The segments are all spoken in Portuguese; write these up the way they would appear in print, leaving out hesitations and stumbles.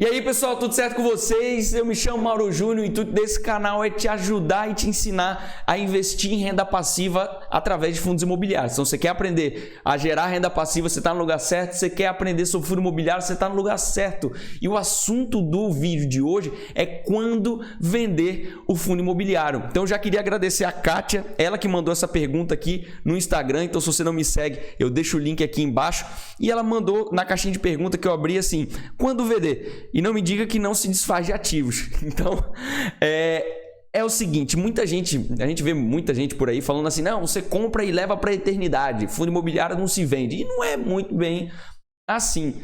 E aí pessoal, tudo certo com vocês? Eu me chamo Mauro Júnior e o intuito desse canal é te ajudar e te ensinar a investir em renda passiva através de fundos imobiliários. Então você quer aprender a gerar renda passiva, você está no lugar certo. Você quer aprender sobre fundo imobiliário, você está no lugar certo. E o assunto do vídeo de hoje é quando vender o fundo imobiliário. Então eu já queria agradecer a Kátia, ela que mandou essa pergunta aqui no Instagram. Então se você não me segue, eu deixo o link aqui embaixo. E ela mandou na caixinha de pergunta que eu abri assim, quando vender? E não me diga que não se desfaz de ativos. Então, é o seguinte, a gente vê muita gente por aí falando assim, não, você compra e leva para a eternidade, fundo imobiliário não se vende. E não é muito bem assim,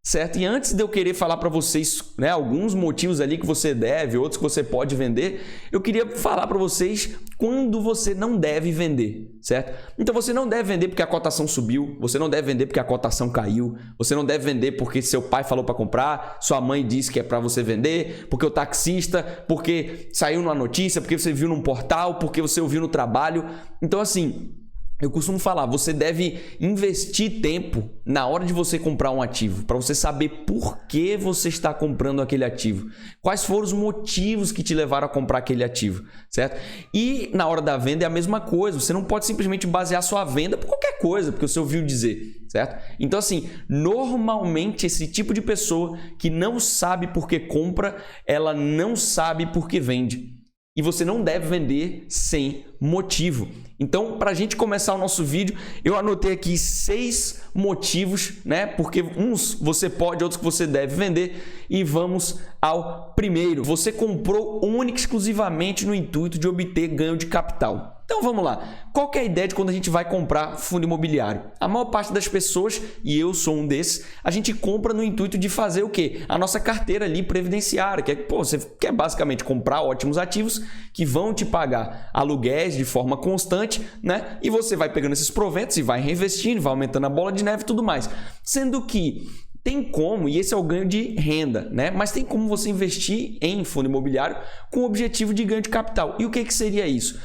certo? E antes de eu querer falar para vocês, né, alguns motivos ali que você deve, outros que você pode vender, eu queria falar para vocês quando você não deve vender, certo? Então você não deve vender porque a cotação subiu, você não deve vender porque a cotação caiu, você não deve vender porque seu pai falou para comprar, sua mãe disse que é para você vender, porque o taxista, porque saiu numa notícia, porque você viu num portal, porque você ouviu no trabalho. Então assim, eu costumo falar, você deve investir tempo na hora de você comprar um ativo, para você saber por que você está comprando aquele ativo, quais foram os motivos que te levaram a comprar aquele ativo, certo? E na hora da venda é a mesma coisa, você não pode simplesmente basear sua venda por qualquer coisa, porque você ouviu dizer, certo? Então assim, normalmente esse tipo de pessoa que não sabe por que compra, ela não sabe por que vende. E você não deve vender sem motivo. Então, para a gente começar o nosso vídeo, eu anotei aqui 6 motivos, né? Porque uns você pode, outros que você deve vender. E vamos ao primeiro. Você comprou única e exclusivamente no intuito de obter ganho de capital. Então vamos lá, qual que é a ideia de quando a gente vai comprar fundo imobiliário? A maior parte das pessoas, e eu sou um desses, a gente compra no intuito de fazer o quê? A nossa carteira ali previdenciária, que é, você quer basicamente comprar ótimos ativos que vão te pagar aluguéis de forma constante, né? E você vai pegando esses proventos e vai reinvestindo, vai aumentando a bola de neve e tudo mais. Sendo que tem como, e esse é o ganho de renda, né? Mas tem como você investir em fundo imobiliário com o objetivo de ganho de capital. E o que seria isso?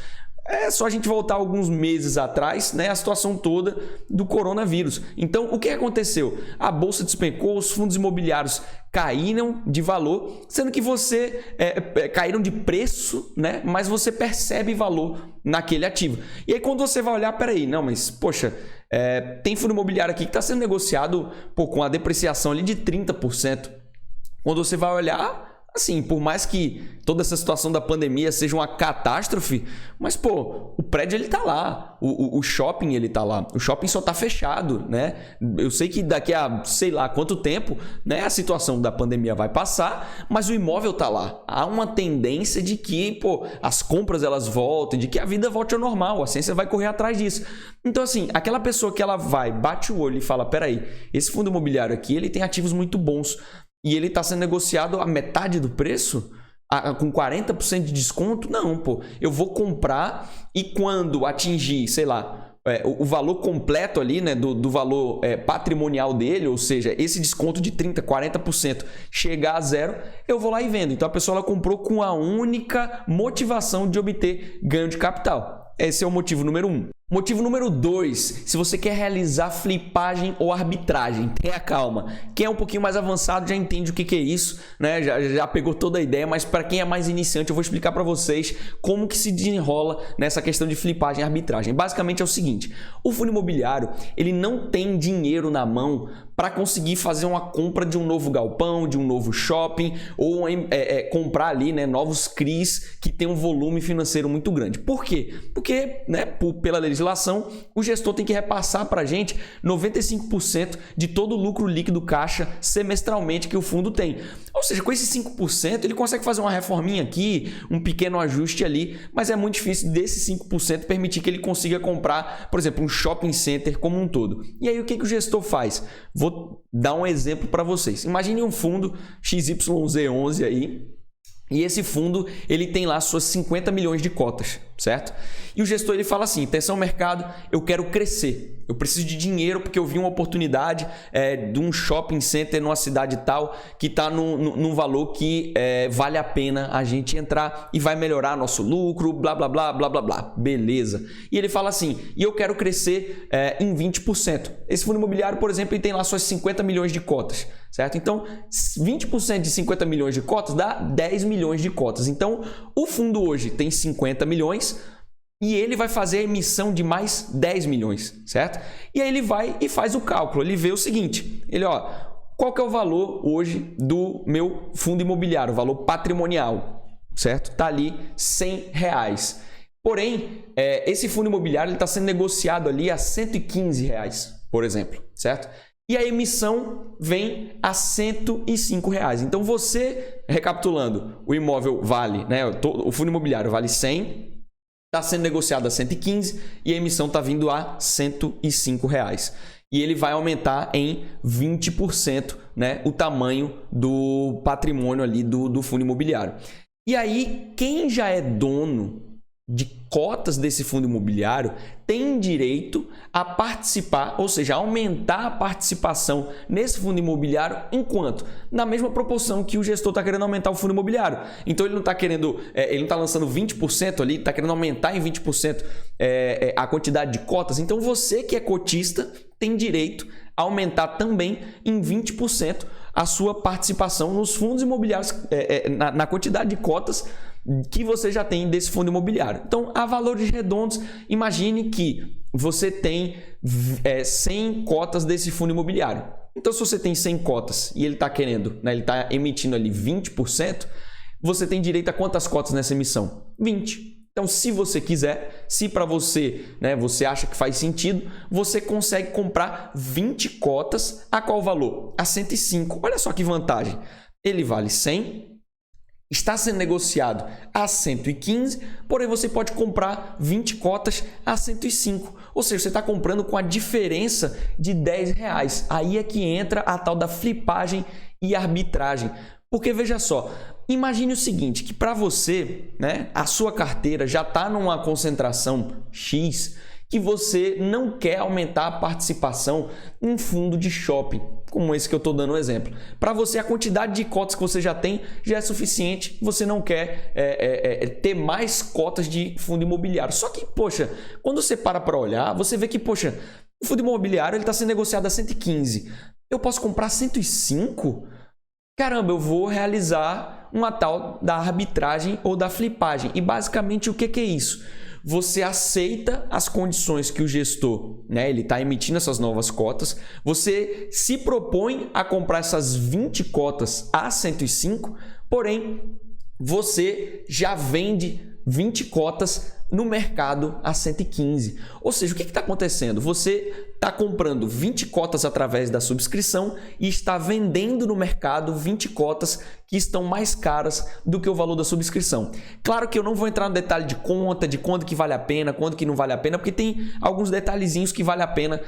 É só a gente voltar alguns meses atrás, né, a situação toda do coronavírus. Então, o que aconteceu? A bolsa despencou, os fundos imobiliários caíram de valor, sendo que você caíram de preço, né, mas você percebe valor naquele ativo. E aí, quando você vai olhar, peraí, não, mas poxa, tem fundo imobiliário aqui que está sendo negociado com a depreciação ali de 30%. Quando você vai olhar, assim, por mais que toda essa situação da pandemia seja uma catástrofe, mas pô, o prédio ele tá lá, o shopping ele tá lá, o shopping só tá fechado, né? Eu sei que daqui a sei lá quanto tempo, né, a situação da pandemia vai passar, mas o imóvel tá lá. Há uma tendência de que, pô, as compras elas voltem, de que a vida volte ao normal, a ciência vai correr atrás disso. Então assim, aquela pessoa que ela vai, bate o olho e fala, peraí, esse fundo imobiliário aqui, ele tem ativos muito bons, e ele está sendo negociado a metade do preço, com 40% de desconto? Não, pô. Eu vou comprar e quando atingir, sei lá, o valor completo ali, né, do valor patrimonial dele, ou seja, esse desconto de 30%, 40% chegar a zero, eu vou lá e vendo. Então a pessoa ela comprou com a única motivação de obter ganho de capital. Esse é o motivo número 1. Motivo número 2, se você quer realizar flipagem ou arbitragem, tenha calma. Quem é um pouquinho mais avançado já entende o que é isso, né? Já pegou toda a ideia, mas para quem é mais iniciante eu vou explicar para vocês como que se desenrola nessa questão de flipagem e arbitragem. Basicamente é o seguinte, o fundo imobiliário ele não tem dinheiro na mão para conseguir fazer uma compra de um novo galpão, de um novo shopping ou comprar ali, né, novos CRIs que tem um volume financeiro muito grande. Por quê? Porque, né, pela legislação, o gestor tem que repassar para a gente 95% de todo o lucro líquido caixa semestralmente que o fundo tem. Ou seja, com esses 5% ele consegue fazer uma reforminha aqui, um pequeno ajuste ali, mas é muito difícil desses 5% permitir que ele consiga comprar, por exemplo, um shopping center como um todo. E aí o que o gestor faz? Vou dar um exemplo para vocês. Imagine um fundo XYZ11 aí, e esse fundo ele tem lá suas 50 milhões de cotas, certo? E o gestor ele fala assim, atenção mercado, eu quero crescer, eu preciso de dinheiro porque eu vi uma oportunidade de um shopping center numa cidade tal que está num valor que vale a pena a gente entrar e vai melhorar nosso lucro, blá, blá, blá, blá, blá, blá, beleza. E ele fala assim, e eu quero crescer em 20%. Esse fundo imobiliário, por exemplo, ele tem lá suas 50 milhões de cotas, certo? Então, 20% de 50 milhões de cotas dá 10 milhões de cotas. Então, o fundo hoje tem 50 milhões e ele vai fazer a emissão de mais 10 milhões, certo? E aí ele vai e faz o cálculo, ele vê o seguinte, qual que é o valor hoje do meu fundo imobiliário, o valor patrimonial, certo? Tá ali R$100. Porém, esse fundo imobiliário está sendo negociado ali a R$115, por exemplo, certo? E a emissão vem a R$105. Então você, recapitulando, o imóvel vale, né, o fundo imobiliário vale 100, está sendo negociado a 115 e a emissão está vindo a R$105. E ele vai aumentar em 20%, né, o tamanho do patrimônio ali do fundo imobiliário. E aí, quem já é dono de cotas desse fundo imobiliário tem direito a participar, ou seja, aumentar a participação nesse fundo imobiliário enquanto na mesma proporção que o gestor está querendo aumentar o fundo imobiliário. Então ele não está querendo, ele não está lançando 20% ali, está querendo aumentar em 20% a quantidade de cotas. Então você que é cotista tem direito a aumentar também em 20% a sua participação nos fundos imobiliários, na quantidade de cotas que você já tem desse fundo imobiliário. Então, a valores redondos, imagine que você tem 100 cotas desse fundo imobiliário. Então, se você tem 100 cotas e ele está querendo, né, ele está emitindo ali 20%, você tem direito a quantas cotas nessa emissão? 20. Então, se você quiser, se para você, né, você acha que faz sentido, você consegue comprar 20 cotas. A qual valor? A 105. Olha só que vantagem. Ele vale 100. Está sendo negociado a 115, porém você pode comprar 20 cotas a 105. Ou seja, você está comprando com a diferença de R$10. Aí é que entra a tal da flipagem e arbitragem. Porque veja só, imagine o seguinte, que para você, né, a sua carteira já está numa concentração X, que você não quer aumentar a participação em fundo de shopping, como esse que eu estou dando um exemplo. Para você, a quantidade de cotas que você já tem já é suficiente, você não quer ter mais cotas de fundo imobiliário. Só que, poxa, quando você para olhar, você vê que, poxa, o fundo imobiliário está sendo negociado a 115. Eu posso comprar 105? Caramba, eu vou realizar uma tal da arbitragem ou da flipagem. E basicamente o que é isso? Você aceita as condições que o gestor, né, ele está emitindo essas novas cotas, você se propõe a comprar essas 20 cotas a 105, porém você já vende 20 cotas no mercado a 115. Ou seja, o que está acontecendo? Você está comprando 20 cotas através da subscrição e está vendendo no mercado 20 cotas que estão mais caras do que o valor da subscrição. Claro que eu não vou entrar no detalhe de conta, de quando que vale a pena, quando que não vale a pena, porque tem alguns detalhezinhos que vale a pena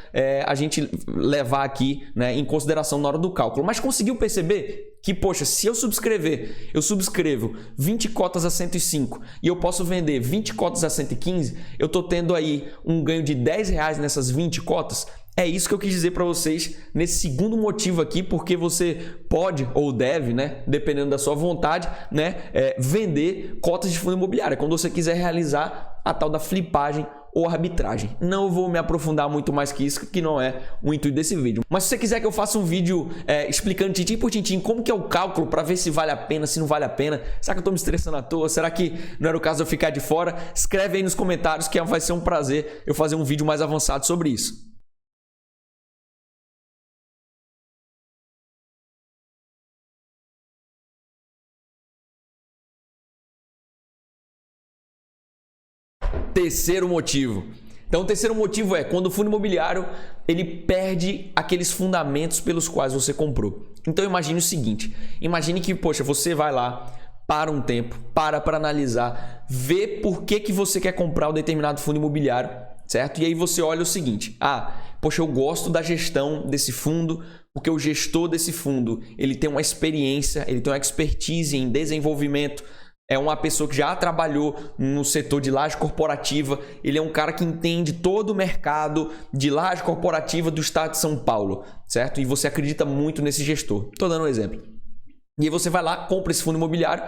a gente levar aqui, né, em consideração na hora do cálculo. Mas conseguiu perceber que, poxa, se eu subscrevo 20 cotas a 105 e eu posso vender 20 cotas a 115, eu estou tendo aí um ganho de R$10 nessas 20 cotas. É isso que eu quis dizer para vocês nesse segundo motivo aqui, porque você pode ou deve, né, dependendo da sua vontade, né, vender cotas de fundo imobiliário, quando você quiser realizar a tal da flipagem ou arbitragem. Não vou me aprofundar muito mais que isso, que não é o intuito desse vídeo. Mas se você quiser que eu faça um vídeo explicando tintim por tintim como que é o cálculo para ver se vale a pena, se não vale a pena, será que eu estou me estressando à toa? Será que não era o caso de eu ficar de fora? Escreve aí nos comentários que vai ser um prazer eu fazer um vídeo mais avançado sobre isso. Terceiro motivo. Então, o terceiro motivo é quando o fundo imobiliário ele perde aqueles fundamentos pelos quais você comprou. Então, imagine o seguinte. Imagine que, poxa, você vai lá, para um tempo, para analisar, ver por que você quer comprar um determinado fundo imobiliário, certo? E aí você olha o seguinte. Poxa, eu gosto da gestão desse fundo, porque o gestor desse fundo ele tem uma experiência, ele tem uma expertise em desenvolvimento é uma pessoa que já trabalhou no setor de laje corporativa, ele é um cara que entende todo o mercado de laje corporativa do estado de São Paulo, certo? E você acredita muito nesse gestor. Estou dando um exemplo. E aí você vai lá, compra esse fundo imobiliário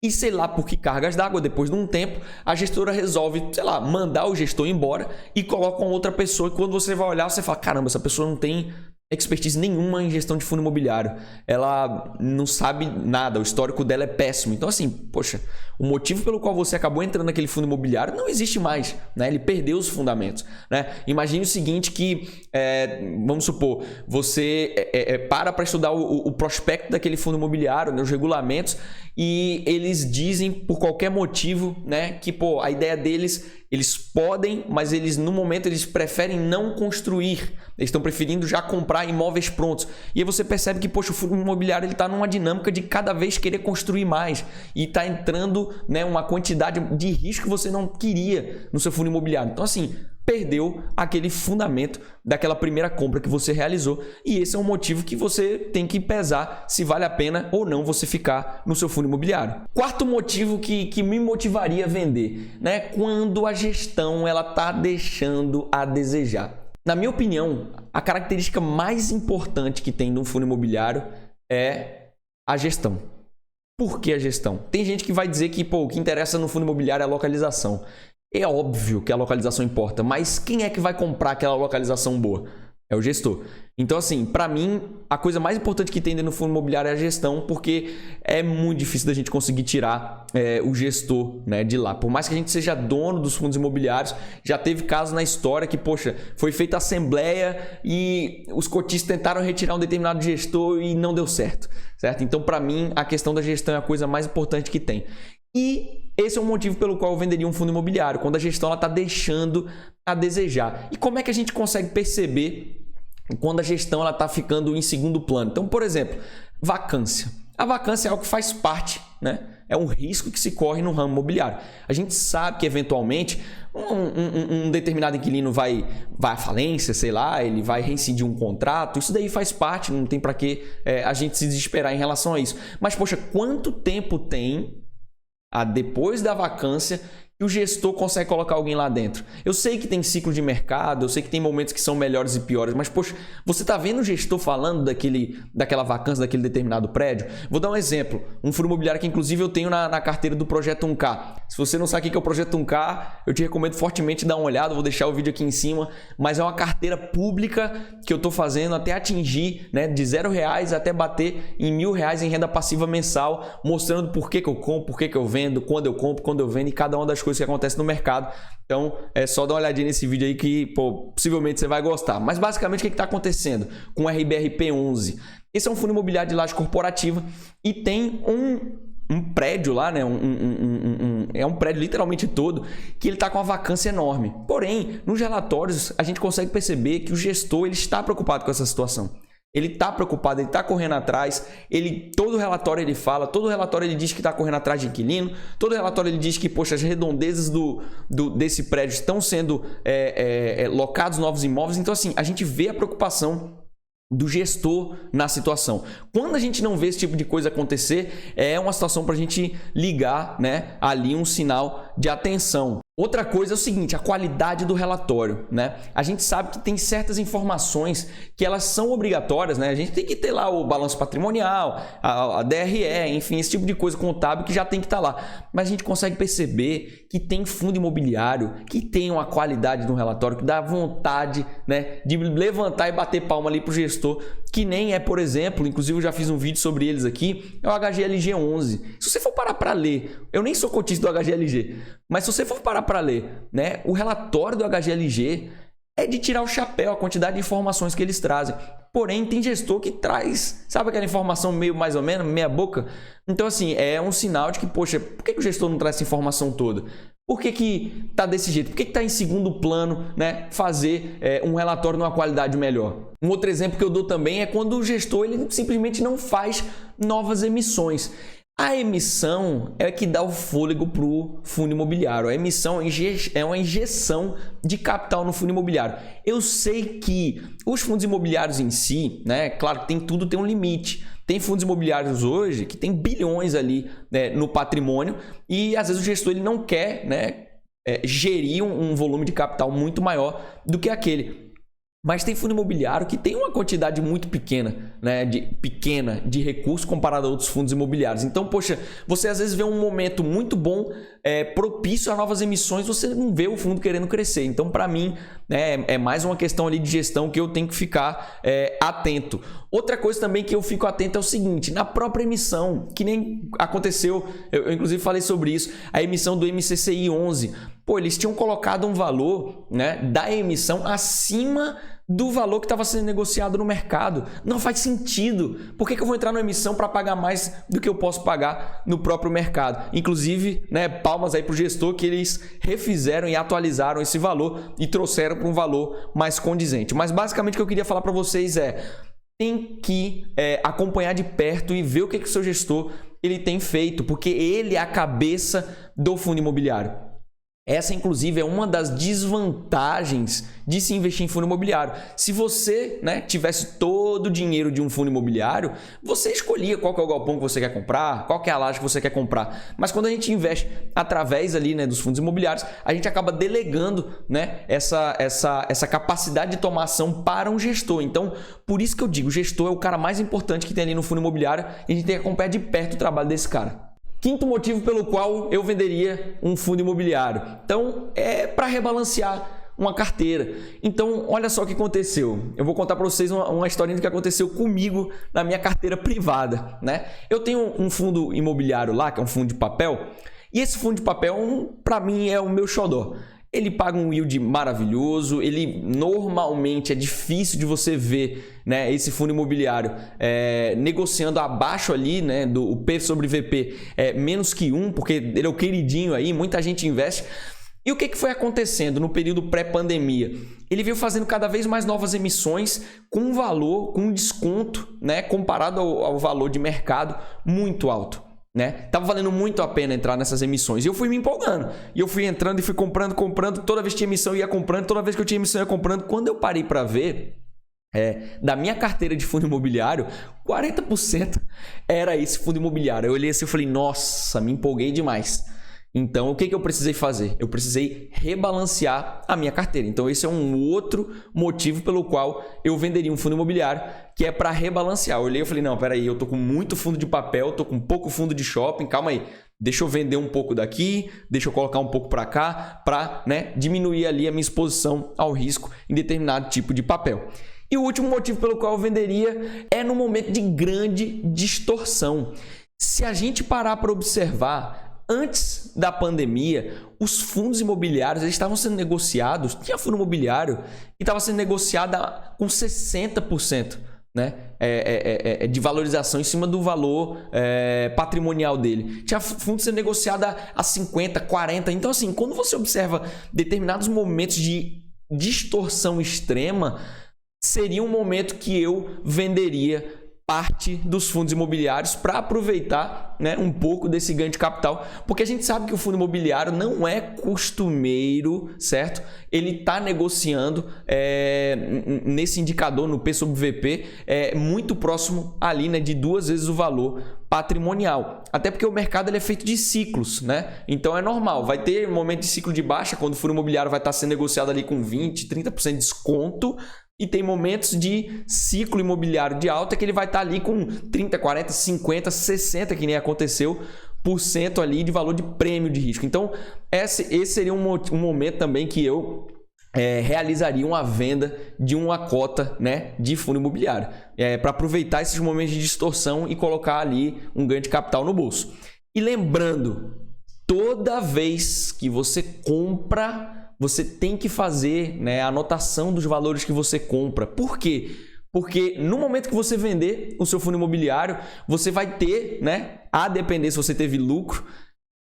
e sei lá por que cargas d'água, depois de um tempo, a gestora resolve, sei lá, mandar o gestor embora e coloca uma outra pessoa. E quando você vai olhar, você fala, caramba, essa pessoa não tem expertise nenhuma em gestão de fundo imobiliário. Ela não sabe nada, o histórico dela é péssimo. Então assim, poxa, o motivo pelo qual você acabou entrando naquele fundo imobiliário não existe mais, né? Ele perdeu os fundamentos, né? Imagine o seguinte que, vamos supor, você para estudar o prospecto daquele fundo imobiliário, né, os regulamentos, e eles dizem por qualquer motivo, né, que pô, a ideia deles, eles podem, mas eles no momento eles preferem não construir. Eles estão preferindo já comprar imóveis prontos. E aí você percebe que, poxa, o fundo imobiliário está numa dinâmica de cada vez querer construir mais. E está entrando, né, uma quantidade de risco que você não queria no seu fundo imobiliário. Então, assim, perdeu aquele fundamento daquela primeira compra que você realizou. E esse é um motivo que você tem que pesar se vale a pena ou não você ficar no seu fundo imobiliário. Quarto motivo que me motivaria a vender, né? Quando a gestão ela está deixando a desejar. Na minha opinião, a característica mais importante que tem no fundo imobiliário é a gestão. Por que a gestão? Tem gente que vai dizer que pô, o que interessa no fundo imobiliário é a localização. É óbvio que a localização importa, mas quem é que vai comprar aquela localização boa? É o gestor. Então, assim, para mim, a coisa mais importante que tem dentro do fundo imobiliário é a gestão, porque é muito difícil da gente conseguir tirar o gestor, né, de lá. Por mais que a gente seja dono dos fundos imobiliários, já teve casos na história que, poxa, foi feita assembleia e os cotistas tentaram retirar um determinado gestor e não deu certo, certo? Então, para mim, a questão da gestão é a coisa mais importante que tem. E esse é o motivo pelo qual eu venderia um fundo imobiliário, quando a gestão está deixando a desejar. E como é que a gente consegue perceber quando a gestão está ficando em segundo plano? Então, por exemplo, vacância. A vacância é algo que faz parte, né? É um risco que se corre no ramo imobiliário. A gente sabe que, eventualmente, um determinado inquilino vai à falência, sei lá, ele vai reincidir um contrato. Isso daí faz parte, não tem para que a gente se desesperar em relação a isso. Mas, poxa, quanto tempo tem depois da vacância que o gestor consegue colocar alguém lá dentro? Eu sei que tem ciclo de mercado, eu sei que tem momentos que são melhores e piores, mas, poxa, você está vendo o gestor falando daquela vacância, daquele determinado prédio? Vou dar um exemplo. Um fundo imobiliário que, inclusive, eu tenho na carteira do Projeto 1K. Se você não sabe o que é o Projeto 1K, eu te recomendo fortemente dar uma olhada, vou deixar o vídeo aqui em cima, mas é uma carteira pública que eu estou fazendo até atingir, né, de R$0 até bater em R$1.000 em renda passiva mensal, mostrando por que eu compro, por que eu vendo, quando eu compro, quando eu vendo e cada uma das coisas que acontece no mercado. Então é só dar uma olhadinha nesse vídeo aí que possivelmente você vai gostar. Mas basicamente o que está acontecendo com o RBRP11? Esse é um fundo imobiliário de laje corporativa e tem um prédio lá, né? É um prédio literalmente todo que ele está com uma vacância enorme. Porém, nos relatórios a gente consegue perceber que o gestor ele está preocupado com essa situação. Ele está preocupado, ele está correndo atrás, todo relatório ele fala, todo relatório ele diz que está correndo atrás de inquilino, todo relatório ele diz que, poxa, as redondezas desse prédio estão sendo locados novos imóveis. Então, assim, a gente vê a preocupação do gestor na situação. Quando a gente não vê esse tipo de coisa acontecer, é uma situação para a gente ligar, né, ali um sinal de atenção. Outra coisa é o seguinte, a qualidade do relatório, né? A gente sabe que tem certas informações que elas são obrigatórias, né? A gente tem que ter lá o balanço patrimonial, a DRE, enfim, esse tipo de coisa contábil que já tem que estar lá. Mas a gente consegue perceber que tem fundo imobiliário que tem uma qualidade no relatório que dá vontade, né, de levantar e bater palma ali para o gestor, que nem é, por exemplo, inclusive eu já fiz um vídeo sobre eles aqui, é o HGLG 11. Se você for parar para ler, eu nem sou cotista do HGLG, mas se você for parar para ler, né, o relatório do HGLG é de tirar o chapéu a quantidade de informações que eles trazem. Porém, tem gestor que traz, sabe aquela informação meio mais ou menos, meia boca? Então, assim, é um sinal de que, poxa, por que o gestor não traz essa informação toda? Por que tá desse jeito? Por que tá em segundo plano, né, fazer um relatório numa qualidade melhor? Um outro exemplo que eu dou também é quando o gestor ele simplesmente não faz novas emissões. A emissão é que dá o fôlego para o fundo imobiliário. A emissão é uma injeção de capital no fundo imobiliário. Eu sei que os fundos imobiliários em si, né, claro que tudo tem um limite. Tem fundos imobiliários hoje que tem bilhões ali, né, no patrimônio e às vezes o gestor ele não quer, né, gerir um volume de capital muito maior do que aquele. Mas tem fundo imobiliário que tem uma quantidade muito pequena, né, de recursos comparado a outros fundos imobiliários. Então, poxa, você às vezes vê um momento muito bom, propício a novas emissões, você não vê o fundo querendo crescer. Então, para mim, é mais uma questão ali de gestão que eu tenho que ficar atento. Outra coisa também que eu fico atento é o seguinte, na própria emissão, que nem aconteceu, eu inclusive falei sobre isso, a emissão do MCCI 11. Pô, eles tinham colocado um valor, né, da emissão acima do valor que estava sendo negociado no mercado. Não faz sentido. Por que eu vou entrar numa emissão para pagar mais do que eu posso pagar no próprio mercado? Inclusive, né, palmas aí para o gestor que eles refizeram e atualizaram esse valor e trouxeram para um valor mais condizente. Mas basicamente o que eu queria falar para vocês tem que acompanhar de perto e ver o que o seu gestor ele tem feito, porque ele é a cabeça do fundo imobiliário. Essa, inclusive, é uma das desvantagens de se investir em fundo imobiliário. Se você, né, tivesse todo o dinheiro de um fundo imobiliário, você escolhia qual que é o galpão que você quer comprar, qual que é a laje que você quer comprar. Mas quando a gente investe através ali, né, dos fundos imobiliários, a gente acaba delegando, né, essa capacidade de tomar ação para um gestor. Então, por isso que eu digo, o gestor é o cara mais importante que tem ali no fundo imobiliário e a gente tem que acompanhar de perto o trabalho desse cara. Quinto motivo pelo qual eu venderia um fundo imobiliário. Então, é para rebalancear uma carteira. Então, olha só o que aconteceu. Eu vou contar para vocês uma historinha do que aconteceu comigo na minha carteira privada, né? Eu tenho um fundo imobiliário lá, que é um fundo de papel, e esse fundo de papel, para mim, é o meu xodó. Ele paga um yield maravilhoso, ele normalmente é difícil de você ver, né, esse fundo imobiliário negociando abaixo ali, né, do P sobre VP menos que 1, porque ele é o queridinho aí, muita gente investe. E o que foi acontecendo no período pré-pandemia? Ele veio fazendo cada vez mais novas emissões com valor, com desconto, né, comparado ao valor de mercado muito alto. Né? Tava valendo muito a pena entrar nessas emissões. E eu fui me empolgando. E eu fui entrando e fui comprando. Toda vez que tinha emissão eu ia comprando. Toda vez que eu tinha emissão eu ia comprando. Quando eu parei para ver, da minha carteira de fundo imobiliário, 40% era esse fundo imobiliário. Eu olhei assim e falei, nossa, me empolguei demais. Então, o que eu precisei fazer? Eu precisei rebalancear a minha carteira. Então, esse é um outro motivo pelo qual eu venderia um fundo imobiliário, que é para rebalancear. Eu olhei e falei, não, peraí, eu tô com muito fundo de papel, tô com pouco fundo de shopping, calma aí. Deixa eu vender um pouco daqui, deixa eu colocar um pouco para cá, para, né, diminuir ali a minha exposição ao risco em determinado tipo de papel. E o último motivo pelo qual eu venderia é no momento de grande distorção. Se a gente parar para observar, antes da pandemia, os fundos imobiliários eles estavam sendo negociados, tinha fundo imobiliário que estava sendo negociado com 60%, né, de valorização em cima do valor patrimonial dele. Tinha fundo sendo negociado a 50%, 40%. Então, assim, quando você observa determinados momentos de distorção extrema, seria um momento que eu venderia parte dos fundos imobiliários para aproveitar, né, um pouco desse ganho de capital, porque a gente sabe que o fundo imobiliário não é costumeiro, certo? Ele está negociando nesse indicador no P sobre VP muito próximo ali, né, de 2 vezes o valor patrimonial, até porque o mercado ele é feito de ciclos, né? Então é normal, vai ter um momento de ciclo de baixa quando o fundo imobiliário vai estar sendo negociado ali com 20%, 30% de desconto. E tem momentos de ciclo imobiliário de alta que ele vai estar ali com 30, 40, 50, 60, que nem aconteceu, por cento ali de valor de prêmio de risco. Então, esse seria um momento também que eu realizaria uma venda de uma cota, né, de fundo imobiliário, para aproveitar esses momentos de distorção e colocar ali um ganho de capital no bolso. E lembrando, toda vez que você compra, você tem que fazer, né, a anotação dos valores que você compra. Por quê? Porque no momento que você vender o seu fundo imobiliário, você vai ter, né, a depender se você teve lucro,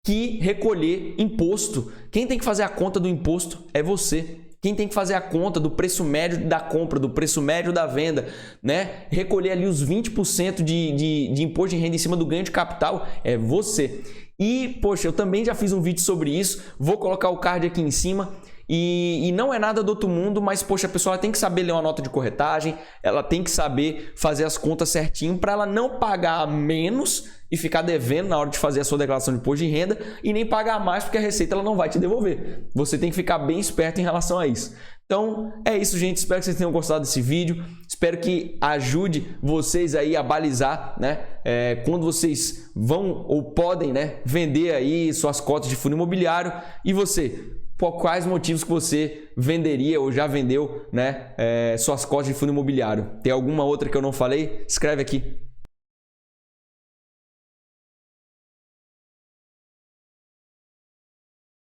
que recolher imposto. Quem tem que fazer a conta do imposto é você. Quem tem que fazer a conta do preço médio da compra, do preço médio da venda, né? Recolher ali os 20% de imposto de renda em cima do ganho de capital é você. E, poxa, eu também já fiz um vídeo sobre isso, vou colocar o card aqui em cima. E não é nada do outro mundo, mas poxa, a pessoa tem que saber ler uma nota de corretagem, ela tem que saber fazer as contas certinho para ela não pagar menos e ficar devendo na hora de fazer a sua declaração de imposto de renda e nem pagar mais porque a Receita ela não vai te devolver. Você tem que ficar bem esperto em relação a isso. Então é isso, gente. Espero que vocês tenham gostado desse vídeo. Espero que ajude vocês aí a balizar, né? Quando vocês vão ou podem, né, vender aí suas cotas de fundo imobiliário. E você, por quais motivos que você venderia ou já vendeu, né, suas cotas de fundo imobiliário? Tem alguma outra que eu não falei? Escreve aqui.